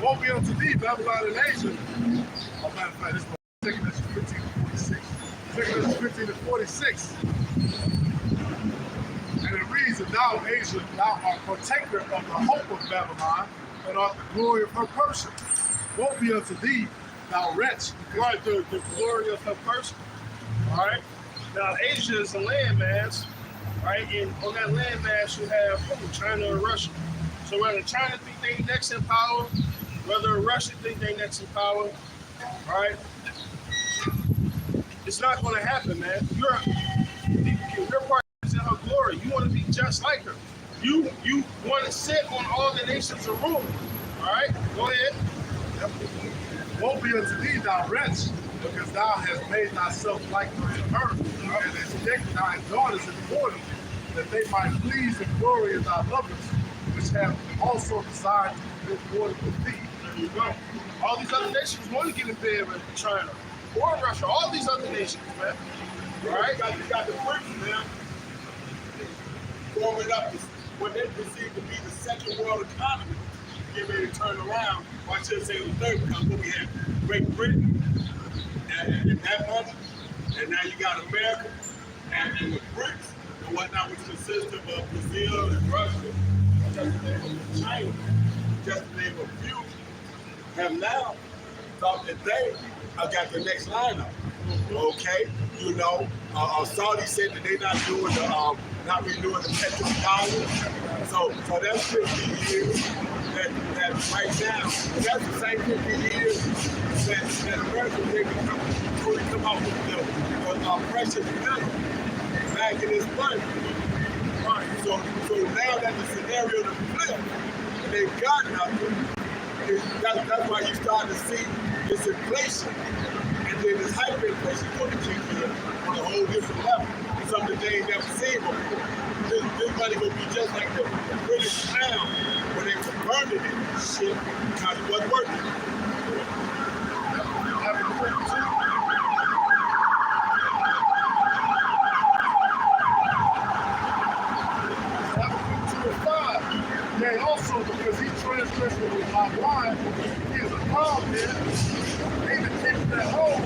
Won't be unto thee, Babylon and Asia. Oh, matter of fact, this is taking us 15 to 46. Taking us 15 to 46. And it reads, and thou, Asia, thou art partaker of the hope of Babylon, and art the glory of her person. Won't be unto thee, thou wretch. Right, the glory of her person. All right. Now, Asia is a landmass, right? And on that landmass, you have China and Russia. So whether China think they next in power, whether Russia think they next in power, right? It's not going to happen, man. Your part is in her glory. You want to be just like her. You want to sit on all the nations of rule. All right, go ahead. Won't be unto thee, thou wretch, because thou hast made thyself like unto her, and hast decked thy daughters in mourning, that they might please and glory in thy lovers, which have also desired to live more with thee. There you go. All these other nations want to get in bed with China or Russia. All these other nations, man. All right, you got the Brits, man, forming up what they perceive to be the second world economy, get ready to turn around. Or I should say the third, because what we had Great Britain and that money, and now you got America and the BRICS and whatnot, which consists of Brazil and Russia, just to name of China, just to name a few, have now thought that they have got the next lineup. Okay, you know, Saudi said that they're not doing the not renewing the petrol dollars. So that's 50 years that right now, that's the same 50 years that America will come out with the precious metal back in its money. Right. So now that the scenario to flip, and they've got nothing, that's why you start to see this inflation. And then this hyperinflation going to kick in on a whole different level. Something they ain't never seen before. This money going to be just like the British pound when they converted it. Shit, because it wasn't working. Yeah, also because he transgressed with my wine, he is a problem, man. Ain't the king that home.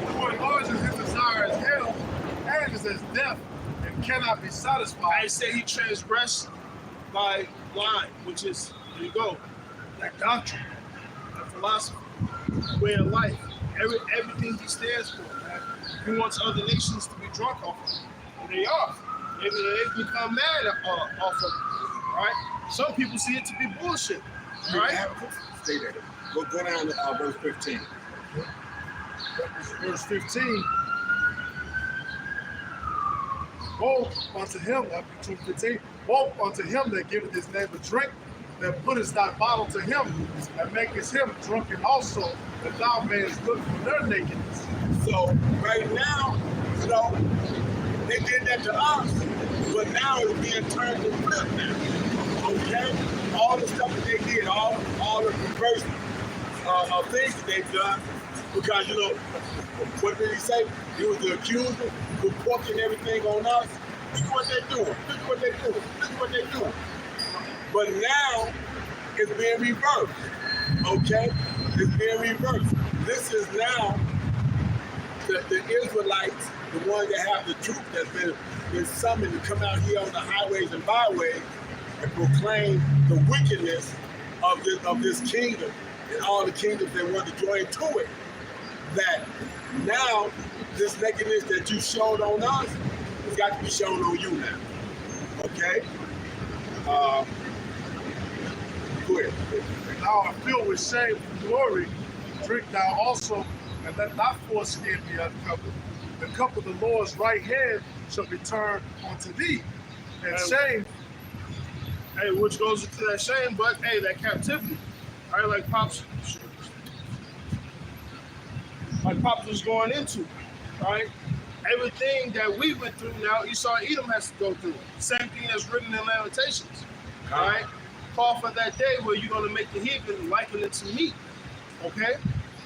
Who enlarges his desire as hell, and is as death, and cannot be satisfied. I say he transgressed by lying, which is, there you go, that doctrine, that philosophy, way of life, everything he stands for, man. He wants other nations to be drunk off of him. And they are. They become mad off of him, right? Some people see it to be bullshit, right? Stay there. Go down to verse 15. Verse 15. Woe unto him, between 15. Woe unto him that giveth his neighbor drink, that puttest thy bottle to him, and makest him drunken also, that thou mayest look for their nakedness. So right now, you know, they did that to us, but now it's being turned to flip now. Okay? All the stuff that they did, all the perverse things that they've done, because, you know, what did he say? He was the accuser, reporting everything on us. Look what they're doing. Look what they're doing. Look what they're doing. But now, it's being reversed. Okay? It's being reversed. This is now the Israelites, the ones that have the truth that's been summoned to come out here on the highways and byways and proclaim the wickedness of this kingdom and all the kingdoms they want to join to it. That now this nakedness that you showed on us has got to be shown on you now. Okay? Go ahead. And thou art filled with shame and glory, drink thou also, and let thy foreskin be uncovered. The cup of the Lord's right hand shall be turned unto thee, and shame. Hey, which goes into that shame, but hey, that captivity. All right, like Pops was going into, right? Everything that we went through now, Esau and Edom has to go through. Same thing that's written in Lamentations, all right? Call for that day where you're going to make the heathen liken it to me, okay?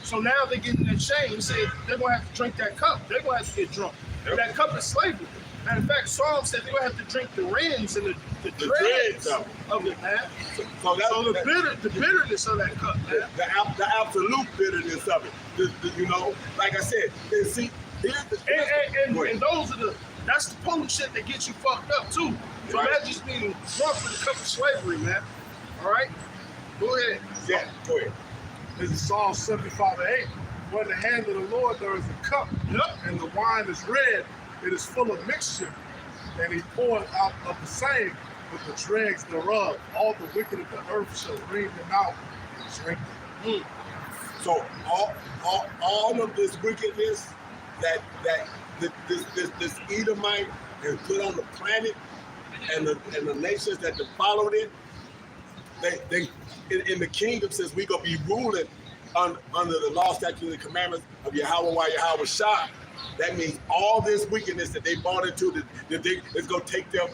So now they're getting that shame. They say they're going to have to drink that cup. They're going to have to get drunk. And that cup is slavery. Matter of fact, Psalm said they're gonna have to drink the rinds and the dregs dregs of it, man. So that's So the bitterness of that cup, man. the absolute bitterness of it. You know, like I said, and see, here's the And those are that's the potent shit that gets you fucked up too. So Right. that just being drunk for the cup of slavery, man. All right, go ahead. yeah, go ahead. This is Psalm 75:8. For in the hand of the Lord there is a cup, Yep. and the wine is red. It is full of mixture, and he poured out of the same with the dregs thereof. All the wicked of the earth shall wring them out and drink them. So all of this wickedness that this Edomite has put on the planet and the nations that have followed it, they in the kingdom says we gonna be ruling under the law, statutes, and commandments of Yahweh while Yahweh Shah. That means all this wickedness that they bought into, it's gonna take them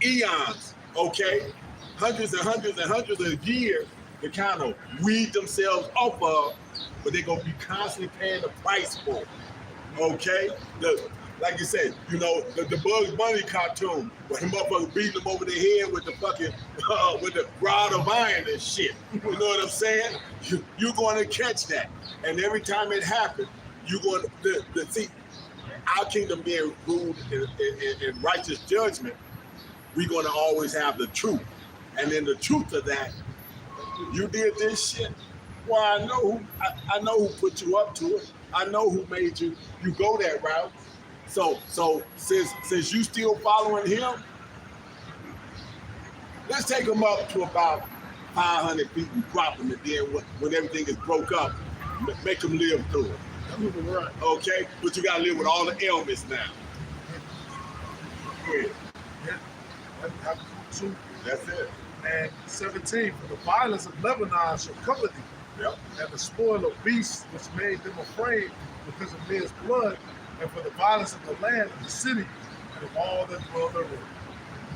eons, okay? Hundreds and hundreds and hundreds of years to kind of weed themselves off of, but they're gonna be constantly paying the price for it, okay? Like you said, you know, the Bugs Bunny cartoon, where the motherfucker beating them over the head with the fucking, with the rod of iron and shit. You know what I'm saying? You're going to catch that. And every time it happens, you're going to see our kingdom being ruled in righteous judgment. We're going to always have the truth. And then the truth of that, you did this shit. Well, I know who put you up to it. I know who made you go that route. So since you still following him, let's take him up to about 500 feet and drop him, and then when everything is broke up, make him live through it. Right. Okay? But you gotta live with all the ailments now. Go ahead. That's two. That's it. And 17, for the violence of Lebanon shall cover thee, Yep. and the spoil of beasts which made them afraid because of men's blood, and for the violence of the land of the city, and of all that dwell therein.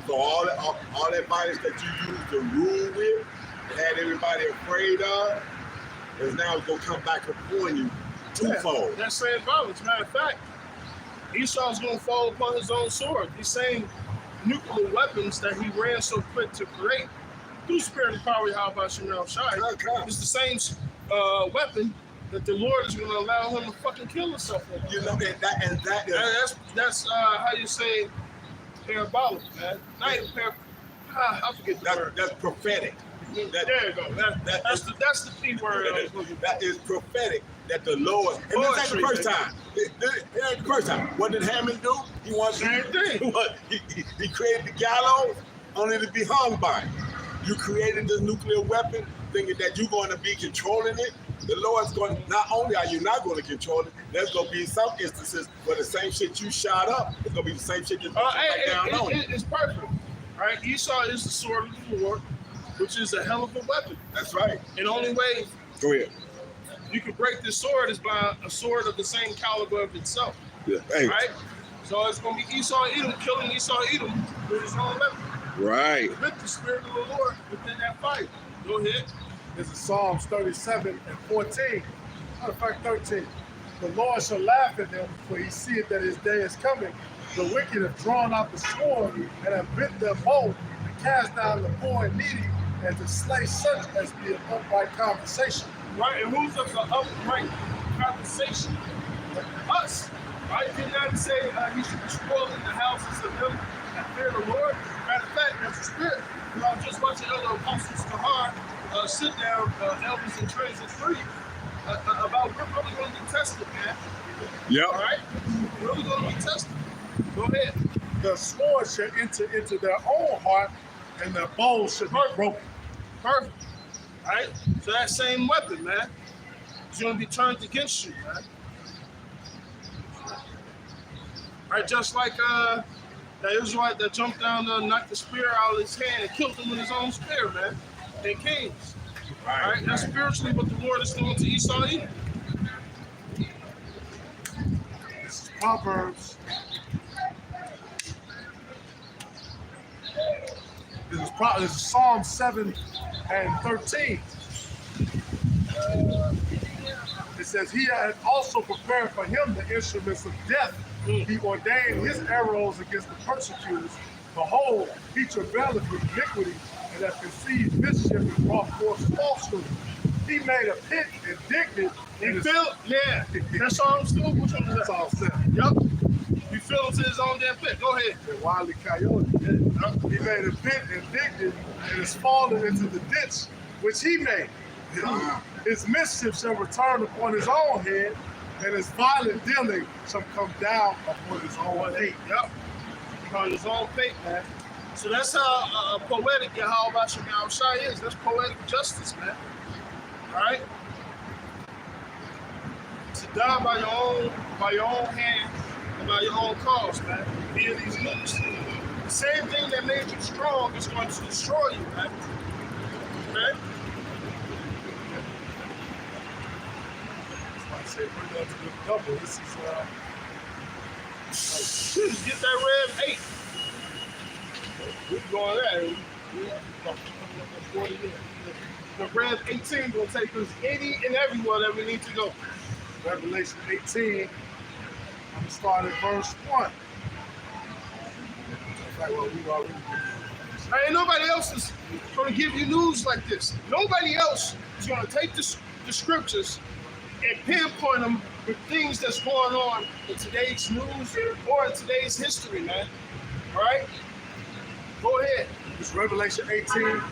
So all that violence that you used to rule with and had everybody afraid of is now gonna come back upon you twofold. That same violence. Matter of fact, Esau's gonna fall upon his own sword. These same nuclear weapons that he ran so quick to create through spirit and power, how about Shemal Shai? It's the same weapon that the Lord is gonna allow him to fucking kill himself with. You know, and that is That's how you say parabolic, man. Not even I forget the word. that's prophetic. There you go. That's the key word. I was looking for. That is prophetic that the Lord, and this ain't the first time. It ain't the first time. What did Hammond do? He wanted Same thing. He created the gallows only to be hung by it. You created this nuclear weapon thinking that you're going to be controlling it. The Lord's going to, not only are you not going to control it, there's going to be some instances where the same shit you shot up is going to be the same shit that's back down on you. It's perfect. Right? Esau is the sword of the Lord, which is a hell of a weapon. That's right. And the only way Go ahead. you can break this sword is by a sword of the same caliber of itself. Yeah. Hey. Right? So it's going to be Esau Edom killing Esau Edom with his own weapon. Right. With the spirit of the Lord within that fight. Go ahead. This is Psalms 37 and 14. Matter of fact, 13. The Lord shall laugh at them, for he seeth that his day is coming. The wicked have drawn out the sword and have bent their bow to cast down the poor and needy, and to slay such as be of upright conversation. Right? And who's of the upright conversation? Us. Right? Did not say he should be spoiling the houses of them that fear the Lord. Matter of fact, that's the spirit. You know, I'm just watching Elder Apostles Kahar sit down, elders in transit 3, about we're really going to be tested, man. Yep. All right? We're really going to be tested. Go ahead. The sword shall enter into their own heart, and their bows shall be broken. Perfect. All right? So that same weapon, man, is going to be turned against you, man. All right? Just like that Israelite that jumped down there and knocked the spear out of his hand and killed him with his own spear, man. And kings. All right? That's spiritually what the Lord is doing to Esau Edom. This is Proverbs. This is Psalm 7 and 13. It says, he had also prepared for him the instruments of death, He ordained his arrows against the persecutors. Behold, he travaileth with iniquity, and hath conceived mischief and brought forth falsehood. He made a pit and digged it. He filled, yeah. That's all I'm still. Which one is That's that? all set. Yup. He fell into his own damn pit. Go ahead. The wily coyote. He made a pit and digged it, and is fallen into the ditch which he made. His mischief shall return upon his own head, and his violent dealing shall come down upon his own head. Yup. On his own fate, man. So that's how poetic Yahweh Shemel Shai is. That's poetic justice, man. All right. To die by your own hand and by your own cause, man. Via these moves. The same thing that made you strong is going to destroy you, man. Okay? That's why I say bring that to the double. This is Get that Rev 8. We going there. The Rev 18 will take us any and everywhere that we need to go. Revelation 18. I'm gonna start at verse 1. In fact, well, we've already Ain't nobody else is going to give you news like this. Nobody else is going to take the scriptures and pinpoint them with things that's going on in today's news or in today's history, man. All right? Go ahead. It's Revelation 18 and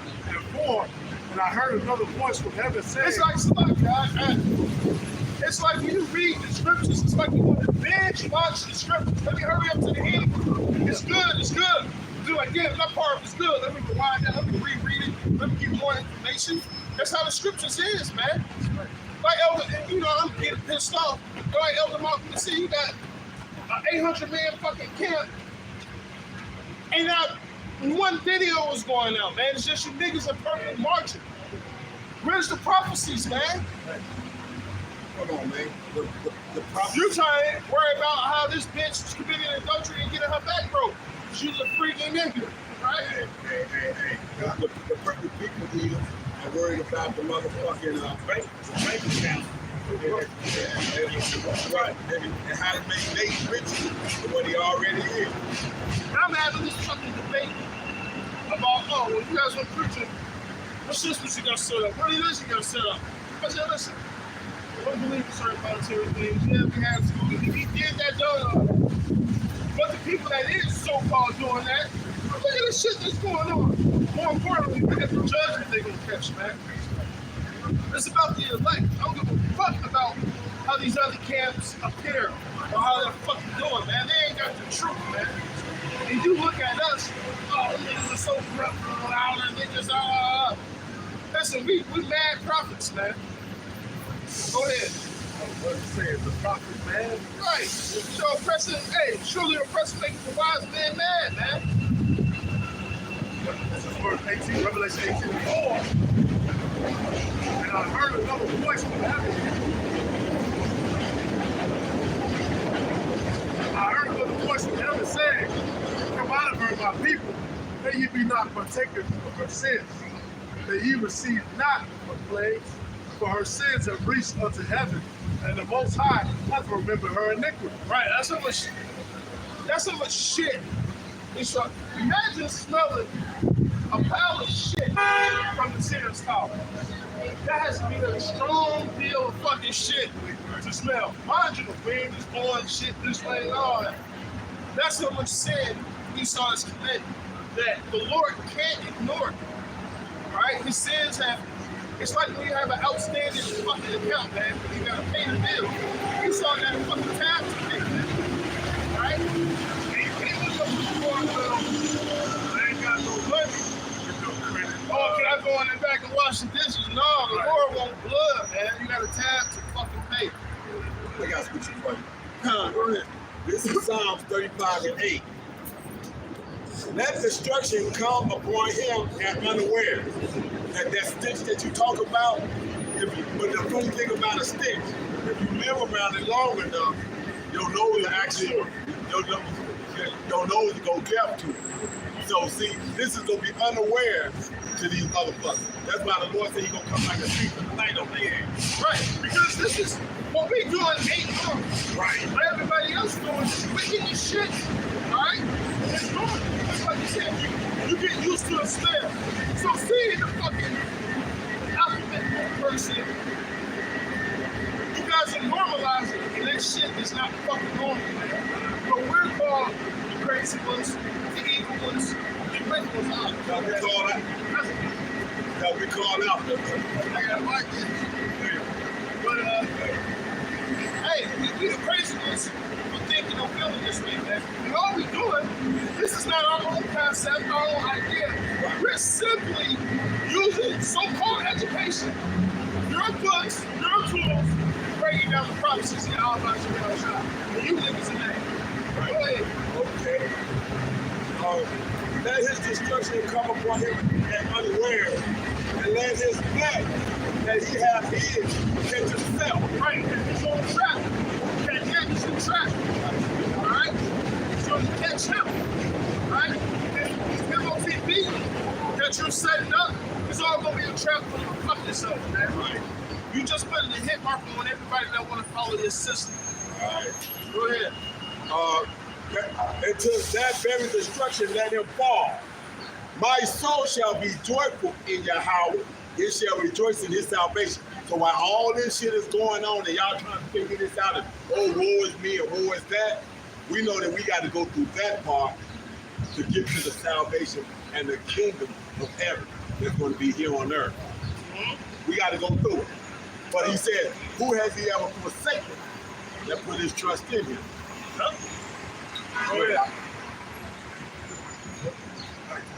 4. And I heard another voice from heaven saying, It's like when you read the scriptures, it's like you want to binge watch the scriptures. Let me hurry up to the end. It's good, it's good. Do like, yeah, that part is good. Let me rewind that. Let me reread it. Let me get more information. That's how the scriptures is, man. Like Elder, you know, I'm getting pissed off. Like Elder Malcolm, see, you got an 800-man fucking camp. Ain't not one video was going out, man. It's just you niggas in perfect marching. Where's the prophecies, man? Hold on, man. The prophecy. You trying to worry about how this bitch is committing adultery and getting her back broke. She's a freaking nigga, right? Hey. The perfect people leaders are worried about the motherfucking bank account. Right. And how to make Nate richer than what he already is. I'm having this fucking debate about, oh, well, you guys want preaching, what systems you gonna set up? What religion you gonna set up? I said, listen, I don't believe in certain monetary things. Yeah, we have to. He did that, done. But the people that is so-called doing that, look at the shit that's going on. More importantly, look at the judgment they're gonna catch, man. It's about the elect. I don't give a fuck about how these other camps appear or how they're fucking doing, man. They ain't got the truth, man. And you look at us, oh, niggas are so corrupt, and niggas, Listen, we mad prophets, man. Go ahead. what it says, the prophet, man. Right. So oppressing, hey, surely oppressing makes the wise man mad, man. This is verse 18, Revelation 18 and 4. And I heard another voice from heaven. I heard another voice from heaven saying, come out of her, my people, that ye be not partakers of her sins, that ye receive not her plagues, for her sins have reached unto heaven, and the Most High hath remembered her iniquity. Right. That's how much shit. It's like, imagine smelling a pile of shit from the Sears Tower. That has to be a strong deal of fucking shit to smell. Mind you, the wind is blowing shit this way and all that. That's how much sin Esau has committed that the Lord can't ignore it. Right? His sins have. It's like when you have an outstanding fucking account, man, and you gotta pay the bill. Esau got a fucking tab to pay, man. Right? He was up to the Lord, I ain't got no money. Oh, can I go in the back and wash the dishes? No, the Lord won't blood, man. You got a tab to fucking pay. I got scripture for you. Go ahead. This is Psalms 35 and 8. Let destruction come upon him at unaware. That stench that you talk about, but the funny thing about a stench, if you live around it long enough, your nose will actually, your nose will go deaf to it. So see, this is gonna be unaware to these motherfuckers. That's why the Lord said he's gonna come like a thief in the night on their ass. Right, because this is What we doing ain't normal. Right. What everybody else doing is wicked as shit. Alright? It's normal. That's like you said, you get used to a smell. So seeing the fucking alphabet person, you guys are normalizing, and that shit is not fucking normal, man. But we're called the crazy ones, the evil ones, the wicked ones. Now we call out. Now we call out. I gotta like it. But hey, we the crazy ones for thinking or feeling this way, man. And all we doing, this is not our own concept, our own idea. We're simply using so-called education, your books, your tools, breaking down the prophecies in all about your shop. And you niggas in that. Go ahead. Okay. Let his destruction come upon him and unaware, and let his blood that he hath hid catch himself. Right, it's on trap. That catch is a trap. Alright? So you catch him. Right? This MOTB that you're setting up, it's all gonna be a trap for you to fuck yourself, man. Right? You just putting a hit mark on everybody that wanna follow this system. Alright. Go ahead. Until that very destruction let him fall. My soul shall be joyful in Yahweh. It shall rejoice in his salvation. So while all this shit is going on and y'all trying to figure this out and oh, woe is me and woe is that, we know that we got to go through that part to get to the salvation and the kingdom of heaven that's going to be here on earth. We got to go through it. But he said, who has he ever forsaken that put his trust in him? Huh? Oh, yeah.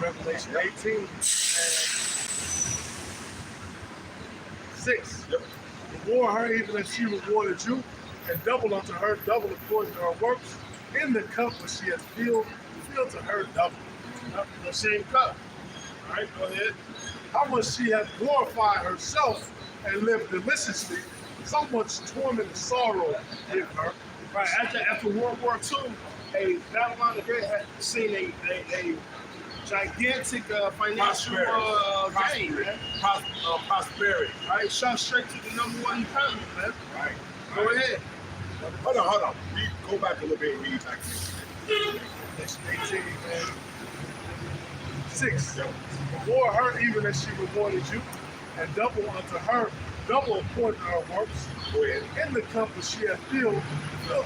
Revelation 18 and 6. Yep. Reward her even as she rewarded you, and double unto her double according to her works. In the cup which she has filled to her double. The same cup. All right, go ahead. How much she hath glorified herself and lived deliciously, so much torment and sorrow give her. Right, after World War II, Babylon the Great had seen a gigantic financial gain, man. Prosperity. Right, shot straight to the #1 economy, man. Right. Go ahead. Hold on. Go back a little bit and read back. 18 and 6. Reward her even as she rewarded you, and double unto her double according to her works. Go ahead. In the cup that she hath filled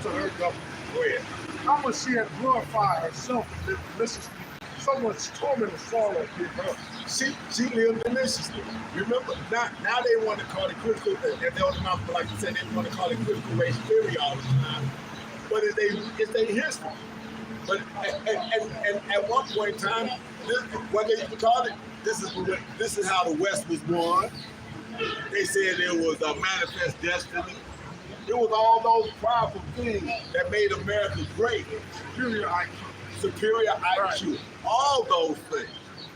to her double. Go ahead. How much she hath glorified herself and lived deliciously, so much torment and sorrow give her. She lived deliciously. Remember, now they want to call it critical, and they don't know, like you said, they want to call it critical race theory all the time. But it's their history. But and at one point in time, what they used to call it, this is how the West was won. They said it was a manifest destiny. It was all those powerful things that made America great. Superior IQ, all those things.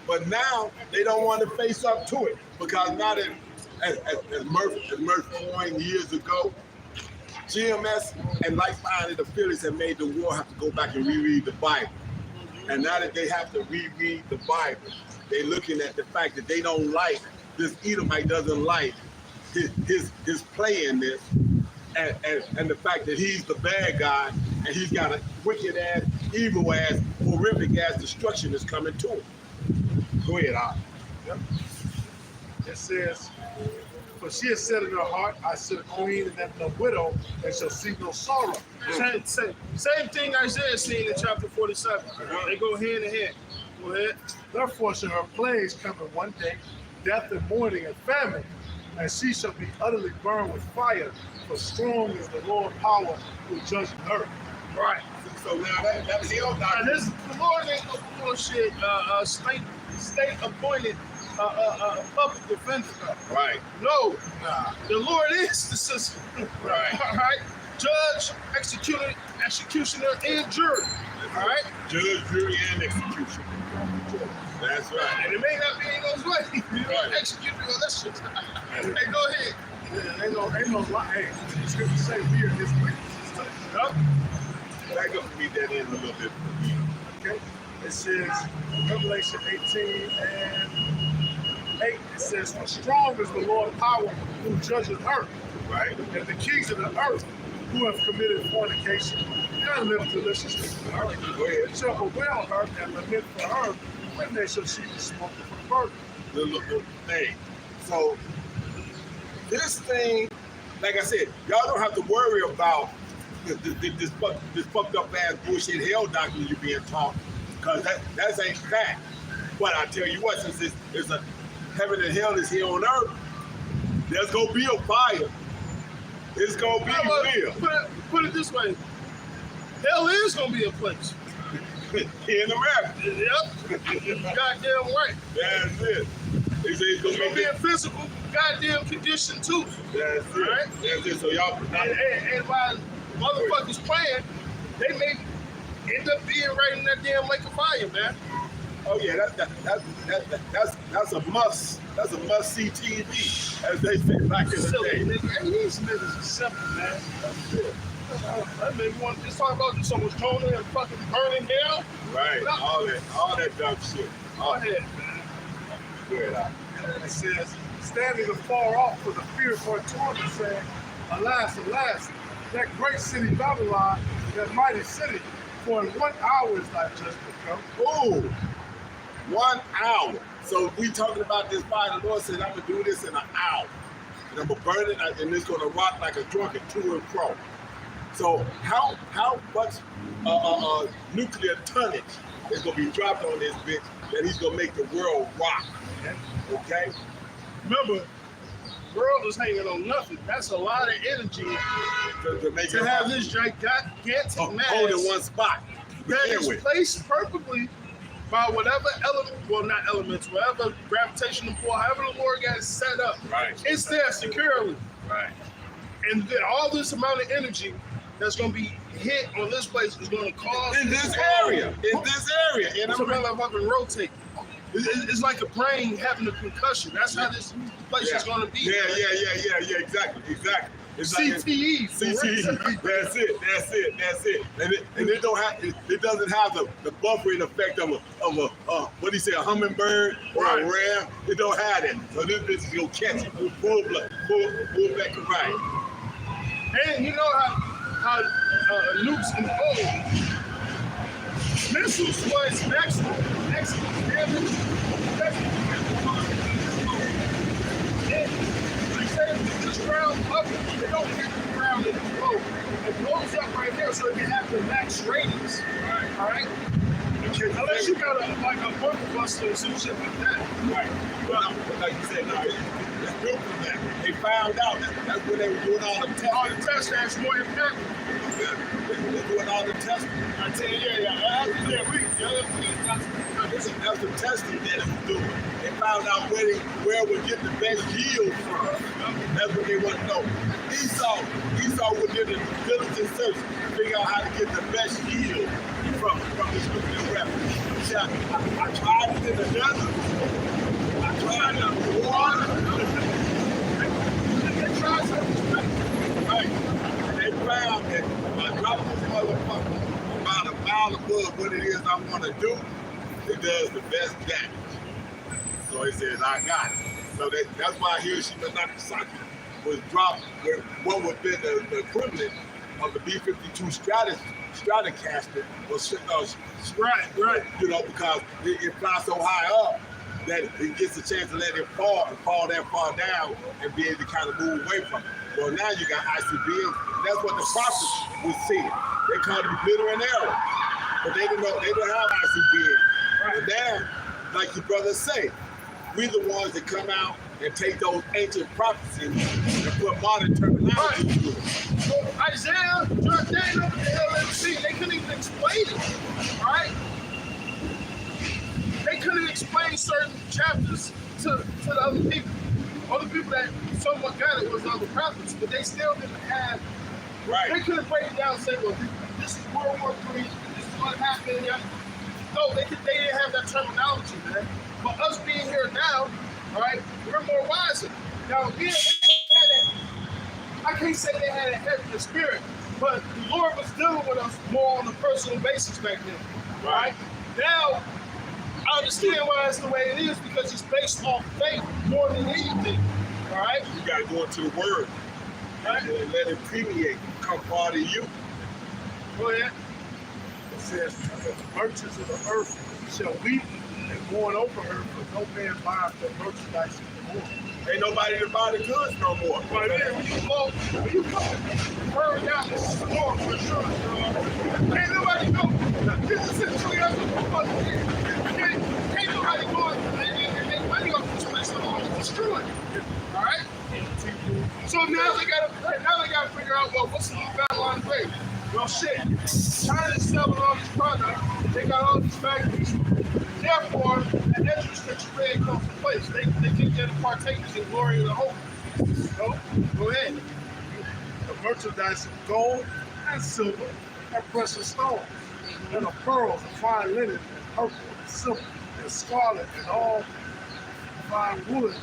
But now they don't want to face up to it because now that, as Murphy coined years ago, GMS and like-minded affiliates have made the war have to go back and reread the Bible. And now that they have to reread the Bible, they're looking at the fact that they don't like, this Edomite doesn't like his play in this, and the fact that he's the bad guy and he's got a wicked ass, evil ass, horrific ass destruction that's coming to him. Go ahead, Al. Yep. It says, for she has said in her heart, I sit a queen and am no widow, and shall see no sorrow. Same thing Isaiah seen in chapter 47. They go hand in hand. Go ahead. Therefore shall her plagues come in one day, death and mourning and famine, and she shall be utterly burned with fire, for strong is the Lord power who judges her. Right. So now that's hell And doctrine. this, the Lord ain't no bullshit, state appointed public defender. Right. No, Nah. the Lord is the system. Right. All right. Judge, executioner, and jury. All right. Judge, jury, and execution. That's right. And it may not be in those ways. You know, Right. execute all that shit. Hey, go ahead. Yeah, ain't no lie. Hey, it's going to say we are his witnesses. Yup. Back up and read that in a little bit. Okay? It says, Revelation 18 and 8, it says, for strong is the Lord power who judges her. Right. And the kings of the earth who have committed fornication and lived deliciously with her Go ahead. shall bewail her and lament for her when they shall see the smoke of her burden. The thing. So this thing, like I said, y'all don't have to worry about this fucked up ass bullshit hell doctrine you being taught, because that ain't fact. But I tell you what, since it's a heaven and hell is here on earth, there's gonna be a fire. It's gonna be real. Put it this way. Hell is gonna be a place. Here in America. Yep. Goddamn right. That's it. They say it's It's gonna be be a physical goddamn condition too. That's it. Right? That's it. So y'all And while motherfuckers playing, they may end up being right in that damn lake of fire, man. oh yeah, that's a must. That's a must see TV, as they say back in the Silly day. nigga. And these niggas are simple, man. That's it. I mean, you want to just talk about so much Jonah and fucking burning hell? Right. All that dumb shit. Go ahead, man. Good. And it says, standing afar off with a fearful torment, saying, Alas, alas, that great city Babylon, that mighty city, for in 1 hour is thy judgment come. Ooh, 1 hour. So we talking about this fire. The Lord said, I'm gonna do this in an hour, and I'm gonna burn it, and it's gonna rock like a drunken to and fro. So how much nuclear tonnage is gonna be dropped on this bitch that he's gonna make the world rock? Okay. Remember, the world is hanging on nothing. That's a lot of energy To make to it have rock. this gigantic mass hold in one spot. that Begin is with. placed perfectly by whatever element, well, not elements, whatever gravitational pull, however the Lord got it set up. Right. It's there securely. Right. And then all this amount of energy that's going to be hit on this place is going to cause In this area. And it's I'm going to fucking rotate. It's like a brain having a concussion. That's how this place is going to be. Yeah, exactly. It's like CTE. CTE. That's it. And it don't have. It doesn't have the buffering effect of a what do you say, a hummingbird or a ram. It don't have that. So this bitch is gonna catch it full back and right. And you know how nukes and missiles was maximum damage. They say this ground up, they don't hit the ground and explode. It blows up right there so it can have the max ratings. All right? Unless you got a bunker buster or some shit like that. Right. Well, like you said, no, it's built from that. They found out that's when they were doing all the tests. All the tests, that's more impactful. They're doing all the testing. I tell you, That's the testing that it was doing. They found out where would get the best yield from. That's what they want to know. Esau would do the diligent search to figure out how to get the best yield from this nuclear weapon. See, I tried it in the desert. I tried it in the water. They tried something. Right. They found that if I drop this motherfucker about a mile above what it is I want to do, it does the best damage. So he says, I got it. So that's why Hiroshima and Nagasaki was dropped with what would be the equivalent of the B-52 Stratocaster or Right. you know, because it flies so high up that it gets a chance to let it fall and fall that far down and be able to kind of move away from it. Well, now you got ICBMs. That's what the prophets was seeing. They called it glitter and arrow, but they didn't have ICBMs. Right. And now, like your brothers say, we the ones that come out and take those ancient prophecies and put modern terminology to it. So Isaiah, Daniel, the LMC, they couldn't even explain it, right? They couldn't explain certain chapters to the other people. Other people that somewhat got it was the other prophets, but they still didn't have. Right. They couldn't break it down and say, well, this is World War III, this is what happened. No, they didn't have that terminology, man. But us being here now, all right, we're more wiser. Now, they had that, I can't say they had a heavenly spirit, but the Lord was dealing with us more on a personal basis back then, right? Now, I understand why it's the way it is, because it's based off faith more than anything, all right? You got to go into the Word. Right? And let it permeate, become part of you. Go ahead. It says, the merchants of the earth shall weep and mourn over her, for no man buyeth their merchandise anymore. Ain't nobody to buy the goods no more. Right there, when you come hurry down this store for sure, ain't nobody know. This is essentially that's what the fuck it is. Ain't nobody going and make money off this place, so I'm destroyed. All right. So now they gotta figure out, well, what's the new Babylon grade? Well, shit. China's selling all these products. They got all these factories. Therefore, an interest that you pay comes to place. They think they're the partakers in glory of the hope. So, go ahead. The merchandise of gold and silver and precious stones, and of pearls and fine linen and purple and silver and scarlet and all fine wood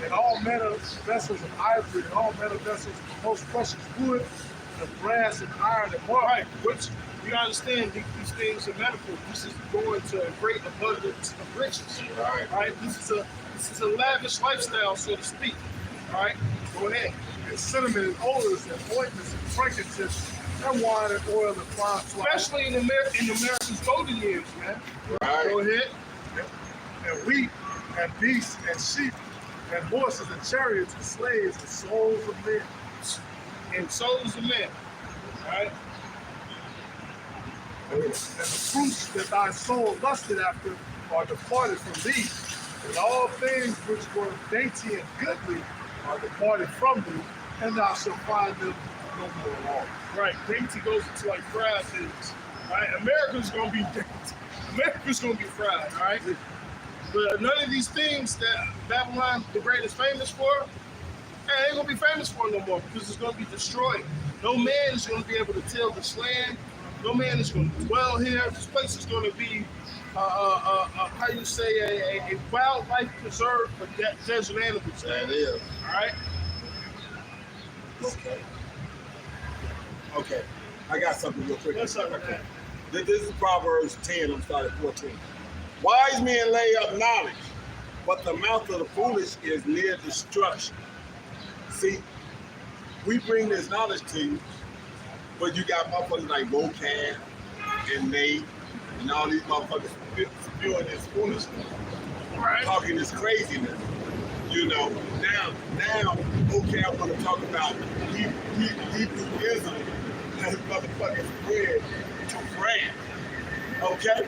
and all manner of vessels of ivory and all manner of vessels of most precious wood and brass and iron and marble. Right, which you understand these things are metaphor. This is going to a great abundance of riches. Right. This is a lavish lifestyle, so to speak. All right. Go ahead. And cinnamon and odors and ointments and frankincense and wine and oil and fine flour. Especially in America's golden years, man. Right. Go ahead. And wheat and beasts and sheep and horses and chariots and slaves and souls of men. And souls of men. All right. And the fruits that thy soul lusted after are departed from thee, and all things which were dainty and goodly are departed from thee, and thou shalt find them no more at all. Right. Dainty goes into like fried things. Right. America's gonna be dainty. America's gonna be fried. All right. But none of these things that Babylon the Great is famous for, ain't gonna be famous for no more because it's gonna be destroyed. No man is gonna be able to till this land. No man is gonna dwell here. This place is gonna be, how you say, a wildlife preserve for desert animals. That is. All right. Okay. I got something real quick. What's up with that? This is Proverbs 10, I'm starting at 14. Wise men lay up knowledge, but the mouth of the foolish is near destruction. See, we bring this knowledge to you, but you got motherfuckers like Vocab and Nate and all these motherfuckers spewing this foolishness, Right. talking this craziness. You know, now Vocab want to talk about Hebrewism as motherfucking spread to France. Okay?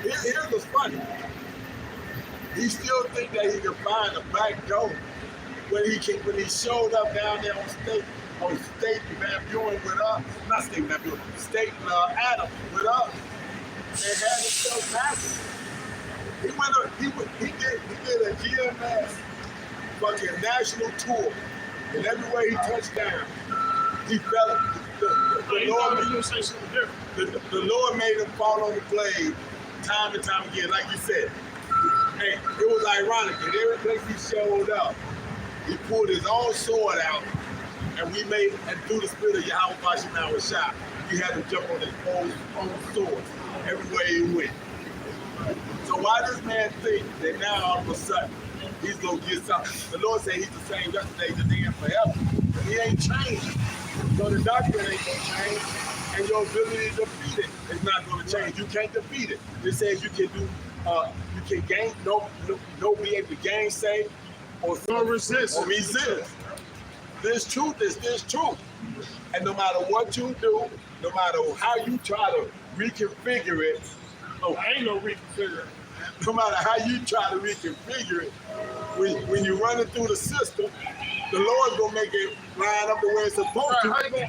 Here's what's funny. He still think that he can find a back door when he showed up down there on state Van Buren with us, not state Van Buren, state Adam with us, and had himself happen. He did a GMS fucking national tour, and everywhere he touched down, he felt the Lord made him fall on the blade time and time again, like you said. Hey, it was ironic that every place he showed up, he pulled his own sword out, and through the spirit of Yahweh Bashim was shot. He had to jump on his own sword everywhere he went. So why does man think that now all of a sudden he's gonna get something? The Lord said he's the same yesterday, today, and forever. But he ain't changing. So the doctrine ain't gonna change, and your ability to defeat it is not gonna change. You can't defeat it. It says you can gain, no be able to gainsay or resist. This truth is this truth. And no matter what you do, no matter how you try to reconfigure it, I ain't no reconfigure. no matter how you try to reconfigure it, when you run it through the system, the Lord's gonna make it line up the way it's supposed to. How you gonna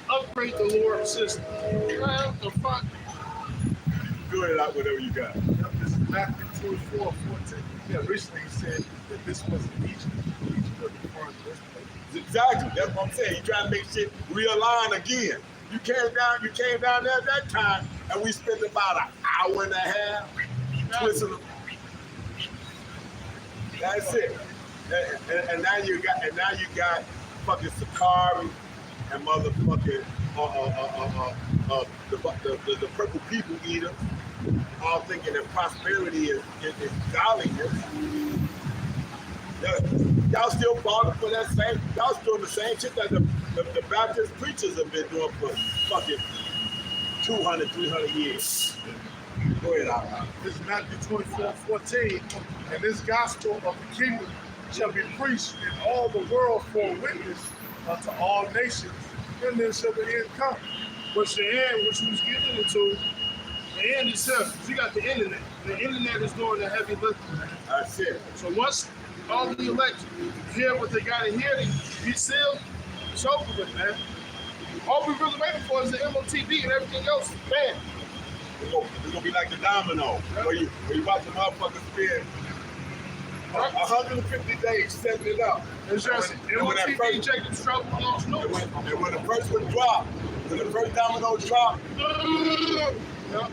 upgrade the Lord system? What the fuck? Go ahead out whatever you got. This is Matthew 24:14. Yeah, recently he said that this was Egypt. Egypt was the part of this place. Exactly. That's what I'm saying. You trying to make shit realign again. You came down there at that time, and we spent about an hour and a half twisting. That's it. And now you got fucking Sakari and motherfucking the purple people eater, all thinking that prosperity is godliness. Y'all still falling for that same, y'all doing the same shit that the Baptist preachers have been doing for fucking 200, 300 years. Go ahead, Al. This is Matthew 24:14. And this gospel of the kingdom shall be preached in all the world for a witness unto all nations, and then shall the end come. Which the end, which we was getting into, the end is here. You got the internet. The internet is doing the heavy lifting. That's it. So once all the elect hear what they got to hear, they be sealed, it's over with, man. All we really waiting for is the MOTV and everything else, man. It's gonna be like the domino, where you watch the motherfuckers spend 150 days setting it up. It's just And when that MOTV, first- Jacob's Trouble, Lost And News. when the first one dropped, when the first domino dropped, Yeah.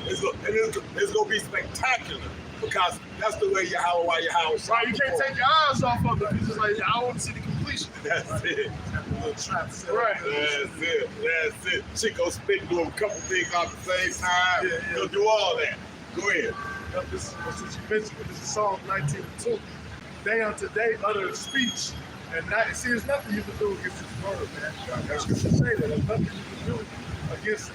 it's gonna be spectacular because that's the way Yahweh shot. Right, you can't take your eyes off of it. It's just like, I want to see the completion. That's it. Little trap set. Right. That's it. That's it. Chico spit do a couple things at the same time. Yeah, yeah. He'll do all that. Go ahead. This is what you mentioned. This is Psalm 19:2. Day unto day utter speech. And night. See, there's nothing you can do against his word, man. That's what you say that. There's nothing you can do against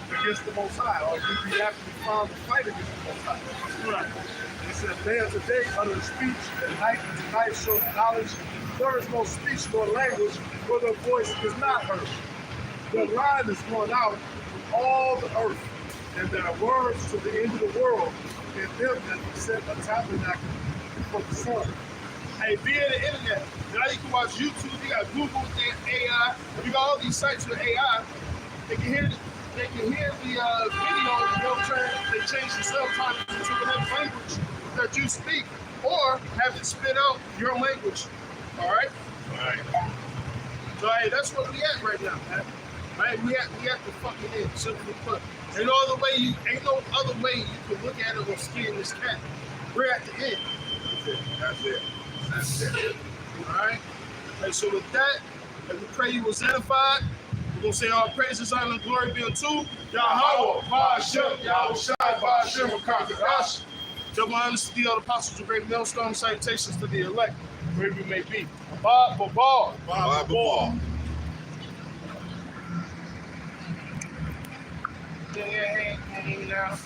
the Most High, or you'd be happy to find the fight against the Most High. Right. He said, day unto day utter speech, and night unto night show knowledge. There is no speech nor language where the voice is not heard. The line is going out from all the earth, and there are words to the end of the world, and them that set a tabernacle for the sun. Hey, via the internet, now you can watch YouTube, you got Google with AI, you got all these sites with AI. They can hear the video, they change the subtitles into whatever language that you speak, or have it spit out your language. All right? Right. So hey, that's where we at right now, man. Right? We at the fucking end, simply put. Ain't no other way you can look at it or skin this cat. We're at the end. That's it. That's it. Alright? And so with that, as we pray you was edified, we're gonna say all praises, honor, and glory be unto Yahweh, Ba'ashem, Yahweh Shai, Ba'ashem, Wakakadash. Double honors to the other apostles of great millstone, salutations to the elect, wherever you may be. Bye. Bye. Yeah, now.